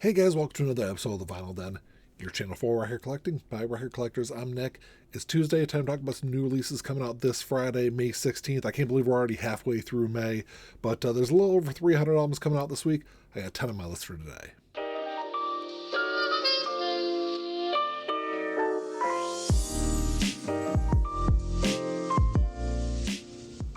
Hey guys, welcome to another episode of The Vinyl Den, your channel for record collecting by record collectors. I'm Nick. It's Tuesday, time to talk about some new releases coming out this Friday, May 16th. I can't believe we're already halfway through May, but there's a little over 300 albums coming out this week. I got 10 on my list for today.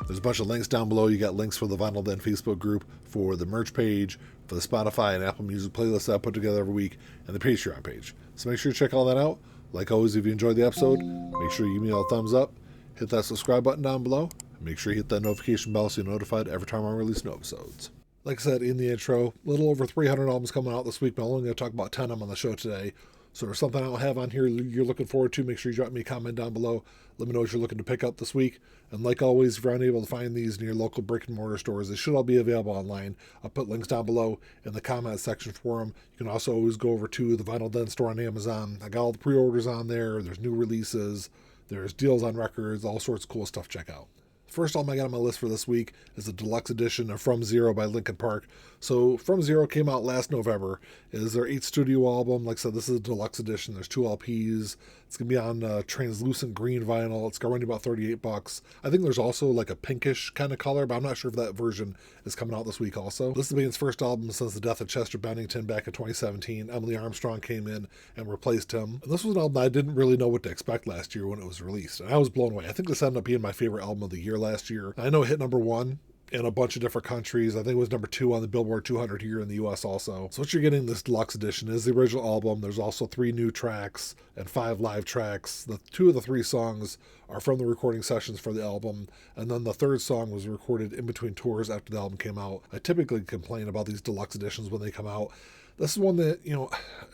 There's a bunch of links down below. You got links for the Vinyl Den Facebook group, for the merch page, for the Spotify and Apple Music playlist that I put together every week, and the Patreon page. So make sure you check all that out. Like always, if you enjoyed the episode, make sure you give me a thumbs up, hit that subscribe button down below, and make sure you hit that notification bell so you're notified every time I release new episodes. Like I said in the intro, a little over 300 albums coming out this week, but I'm only going to talk about 10 of them on the show today. So if there's something I don't have on here you're looking forward to, make sure you drop me a comment down below. Let me know what you're looking to pick up this week. And like always, if you're unable to find these in your local brick and mortar stores, they should all be available online. I'll put links down below in the comment section for them. You can also always go over to the Vinyl Den store on Amazon. I got all the pre-orders on there. There's new releases. There's deals on records, all sorts of cool stuff to check out. First album I got on my list for this week is the deluxe edition of From Zero by Linkin Park. So From Zero came out last November. It is their 8th studio album. Like I said, this is a deluxe edition. There's 2 LPs. It's going to be on translucent green vinyl. It's going to run about $38. I think there's also like a pinkish kind of color, but I'm not sure if that version is coming out this week also. This is the band's first album since the death of Chester Bennington back in 2017. Emily Armstrong came in and replaced him. And this was an album I didn't really know what to expect last year when it was released. And I was blown away. I think this ended up being my favorite album of the year last year. I know it hit number 1 in a bunch of different countries. I think it was number 2 on the Billboard 200 here in the US also. So what you're getting this deluxe edition is the original album. There's also 3 new tracks and 5 live tracks. The 2 of the 3 songs are from the recording sessions for the album, and then the 3rd song was recorded in between tours after the album came out. I typically complain about these deluxe editions when they come out. This is one that,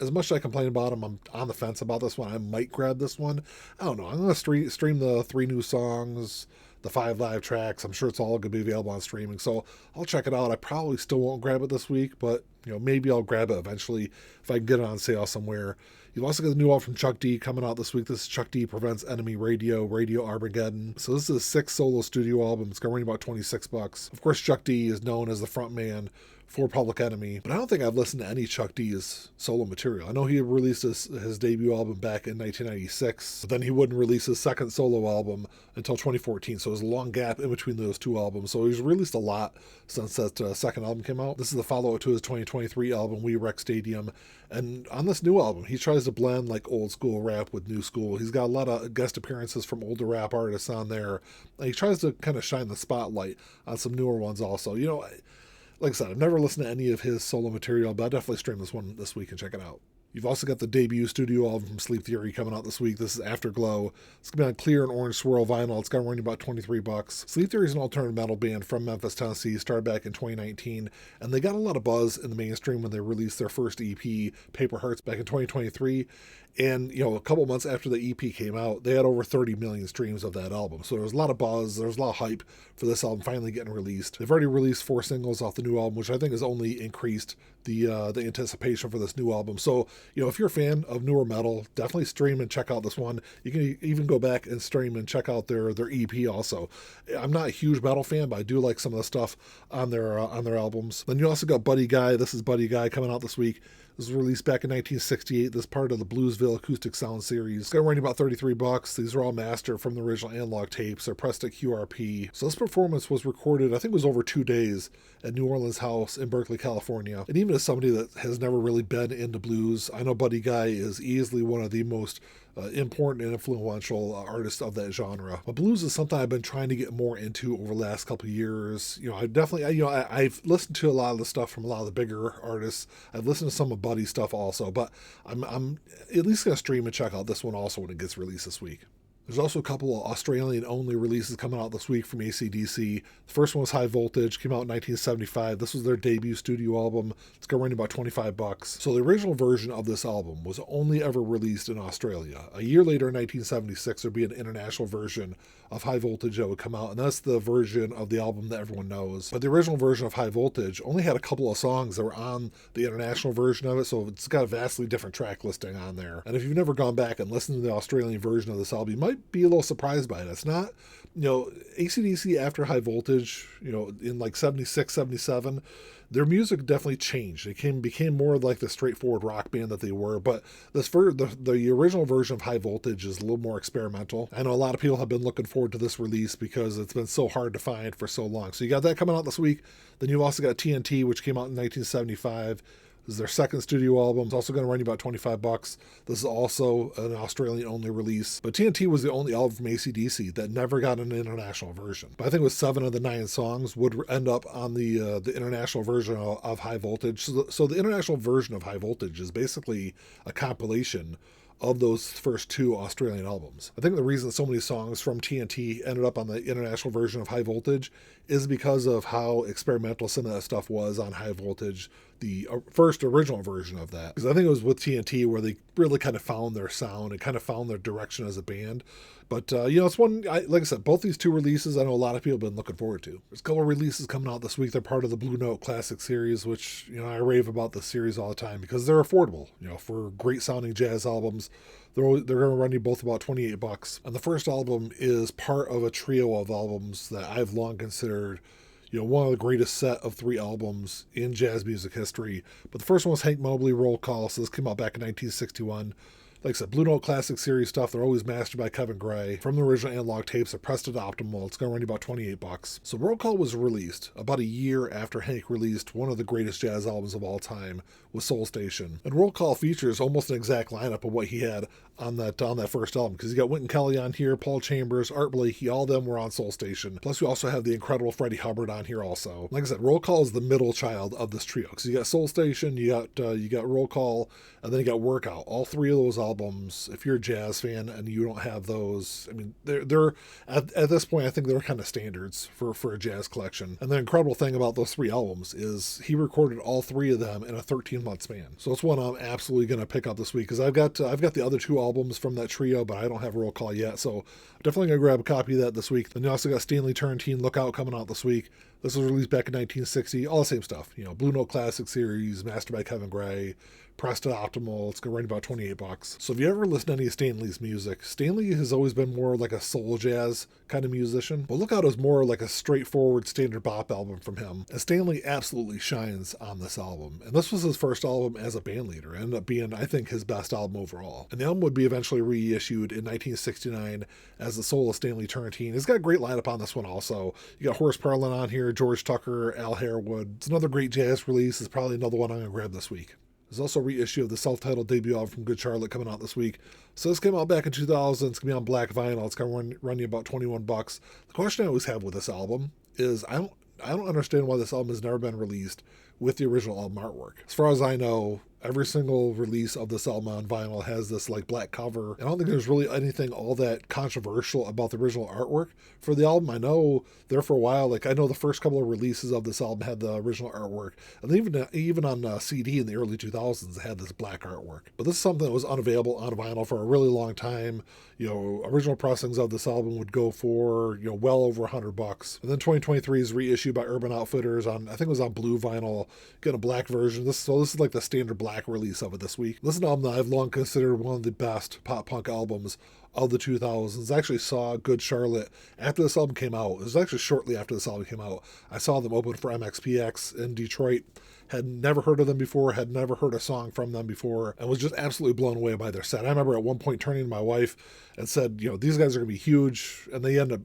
as much as I complain about them, I'm on the fence about this one. I might grab this one. I don't know. I'm going to stream the 3 new songs, the 5 live tracks. I'm sure it's all going to be available on streaming, so I'll check it out. I probably still won't grab it this week, but maybe I'll grab it eventually if I can get it on sale somewhere. You've also got the new album from Chuck D coming out this week. This is Chuck D Prevents Enemy Radio Armageddon. So this is a 6th solo studio album. It's going to run about $26. Of course, Chuck D is known as the front man for Public Enemy, but I don't think I've listened to any Chuck D's solo material. I know he released his debut album back in 1996, but then he wouldn't release his 2nd solo album until 2014, so there's a long gap in between those 2 albums. So he's released a lot since that 2nd album came out. This is the follow-up to his 2023 album, We Wreck Stadium, and on this new album, he tries to blend like old school rap with new school. He's got a lot of guest appearances from older rap artists on there, and he tries to kind of shine the spotlight on some newer ones also. Like I said, I've never listened to any of his solo material, but I'll definitely stream this one this week and check it out. You've also got the debut studio album from Sleep Theory coming out this week. This is Afterglow. It's going to be on clear and orange swirl vinyl. It's going to run you about $23. Sleep Theory is an alternative metal band from Memphis, Tennessee, started back in 2019, and they got a lot of buzz in the mainstream when they released their first EP, Paper Hearts, back in 2023. And, a couple months after the EP came out, they had over 30 million streams of that album. So there was a lot of buzz. There was a lot of hype for this album finally getting released. They've already released 4 singles off the new album, which I think has only increased the anticipation for this new album. So, if you're a fan of newer metal, definitely stream and check out this one. You can even go back and stream and check out their EP also. I'm not a huge metal fan, but I do like some of the stuff on their albums. Then you also got Buddy Guy. This is Buddy Guy coming out this week. This was released back in 1968. This is part of the Bluesville Acoustic Sound series. It's going to run you about $33. These are all mastered from the original analog tapes. They're pressed at QRP. So this performance was recorded, I think it was over 2 days at New Orleans House in Berkeley, California. And even as somebody that has never really been into blues, I know Buddy Guy is easily one of the most important and influential artists of that genre. But blues is something I've been trying to get more into over the last couple of years. I've listened to a lot of the stuff from a lot of the bigger artists. I've listened to some of Buddy's stuff also, but I'm at least going to stream and check out this one also when it gets released this week. There's also a couple of Australian-only releases coming out this week from AC/DC. The first one was High Voltage, came out in 1975. This was their debut studio album. It's going to run about $25. So the original version of this album was only ever released in Australia. A year later, in 1976, there'd be an international version of High Voltage that would come out, and that's the version of the album that everyone knows. But the original version of High Voltage only had a couple of songs that were on the international version of it, so it's got a vastly different track listing on there. And if you've never gone back and listened to the Australian version of this album, you might be a little surprised by it. It's not AC/DC after High Voltage, in like 76, 77, their music definitely changed. They became more like the straightforward rock band that they were. But the original version of High Voltage is a little more experimental. I know a lot of people have been looking forward to this release because it's been so hard to find for so long. So you got that coming out this week. Then you've also got TNT, which came out in 1975. This is their second studio album. It's also going to run you about $25. This is also an Australian-only release. But TNT was the only album from AC/DC that never got an international version. But I think it was 7 of the 9 songs would end up on the international version of High Voltage. So the international version of High Voltage is basically a compilation of those first 2 Australian albums. I think the reason so many songs from TNT ended up on the international version of High Voltage is because of how experimental some of that stuff was on High Voltage, the first original version of that. Because I think it was with TNT where they really kind of found their sound and kind of found their direction as a band. But, it's one, like I said, both these 2 releases I know a lot of people have been looking forward to. There's a couple of releases coming out this week. They're part of the Blue Note Classic series, which, I rave about this series all the time because they're affordable. For great sounding jazz albums, they're going to run you both about $28. And the first album is part of a trio of albums that I've long considered one of the greatest set of 3 albums in jazz music history. But the first one was Hank Mobley, Roll Call. So this came out back in 1961. Like I said, Blue Note Classic Series stuff. They're always mastered by Kevin Gray. From the original analog tapes, they're pressed at optimal. It's going to run you about $28. So Roll Call was released about a year after Hank released one of the greatest jazz albums of all time with Soul Station. And Roll Call features almost an exact lineup of what he had on that first album. Because you got Wynton Kelly on here, Paul Chambers, Art Blakey, all of them were on Soul Station. Plus we also have the incredible Freddie Hubbard on here also. Like I said, Roll Call is the middle child of this trio. Because you got Soul Station, you got Roll Call, and then you got Workout. All 3 of those albums, if you're a jazz fan and you don't have those, I mean, they're at this point, I think they're kind of standards for a jazz collection. And the incredible thing about those 3 albums is he recorded all 3 of them in a 13-month span. So it's one I'm absolutely going to pick up this week because I've got the other 2 albums from that trio, but I don't have a Roll Call yet. So I'm definitely going to grab a copy of that this week. Then you also got Stanley Turrentine Lookout coming out this week. This was released back in 1960. All the same stuff. Blue Note Classic Series, mastered by Kevin Gray, pressed at optimal. It's going to run about $28. So if you ever listen to any of Stanley's music, Stanley has always been more like a soul jazz kind of musician. But Lookout is more like a straightforward standard bop album from him. And Stanley absolutely shines on this album. And this was his first album as a band leader. It ended up being, I think, his best album overall. And the album would be eventually reissued in 1969 as the Soul of Stanley Turrentine. It's got a great lineup on this one also. You got Horace Parlan on here, George Tucker, Al Harewood. It's another great jazz release. It's probably another one I'm going to grab this week. There's also a reissue of the self-titled debut album from Good Charlotte coming out this week. So this came out back in 2000. It's going to be on black vinyl. It's going to run you about $21. The question I always have with this album is I don't understand why this album has never been released with the original album artwork. As far as I know, every single release of this album on vinyl has this like black cover. And I don't think there's really anything all that controversial about the original artwork for the album. I know there for a while, like I know the first couple of releases of this album had the original artwork. And even on CD in the early 2000s, it had this black artwork. But this is something that was unavailable on vinyl for a really long time. Original pressings of this album would go for, well over $100. And then 2023 is reissued by Urban Outfitters on, I think it was on blue vinyl, getting a black version. This is like the standard black release of it this week. This is an album that I've long considered one of the best pop punk albums of the 2000s. I actually saw Good Charlotte after this album came out. It was actually shortly after this album came out. I saw them open for MXPX in Detroit. Had never heard of them before, had never heard a song from them before, and was just absolutely blown away by their set. I remember at one point turning to my wife and said, these guys are going to be huge, and they end up,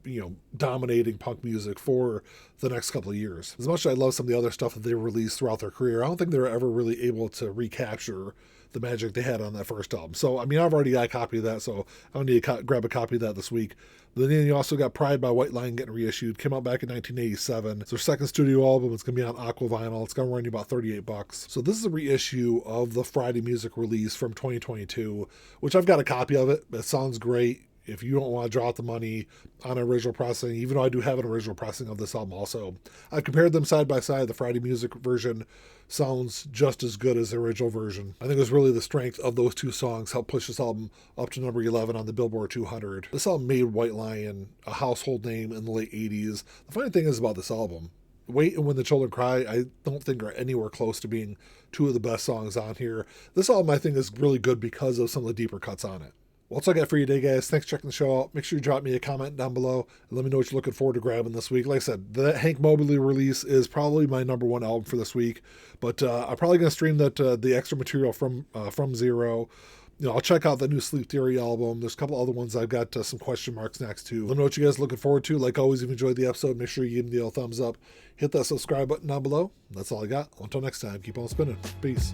dominating punk music for the next couple of years. As much as I love some of the other stuff that they released throughout their career, I don't think they were ever really able to recapture the magic they had on that first album. So, I've already got a copy of that, so I need to grab a copy of that this week. Then you also got Pride by White Lion getting reissued. Came out back in 1987. It's their second studio album. It's going to be on Aqua Vinyl. It's going to run you about $38. So this is a reissue of the Friday Music release from 2022, which I've got a copy of it. It sounds great. If you don't want to drop the money on an original pressing, even though I do have an original pressing of this album also, I've compared them side by side. The Friday Music version sounds just as good as the original version. I think it was really the strength of those 2 songs helped push this album up to number 11 on the Billboard 200. This album made White Lion a household name in the late 80s. The funny thing is about this album, Wait and When the Children Cry, I don't think are anywhere close to being 2 of the best songs on here. This album I think is really good because of some of the deeper cuts on it. Well, that's all I got for you today, guys. Thanks for checking the show out. Make sure you drop me a comment down below and let me know what you're looking forward to grabbing this week. Like I said, the Hank Mobley release is probably my number one album for this week, but I'm probably going to stream the extra material from Zero. I'll check out the new Sleep Theory album. There's a couple other ones I've got some question marks next to. Let me know what you guys are looking forward to. Like always, if you enjoyed the episode, make sure you give me the old thumbs up. Hit that subscribe button down below. That's all I got. Until next time, keep on spinning. Peace.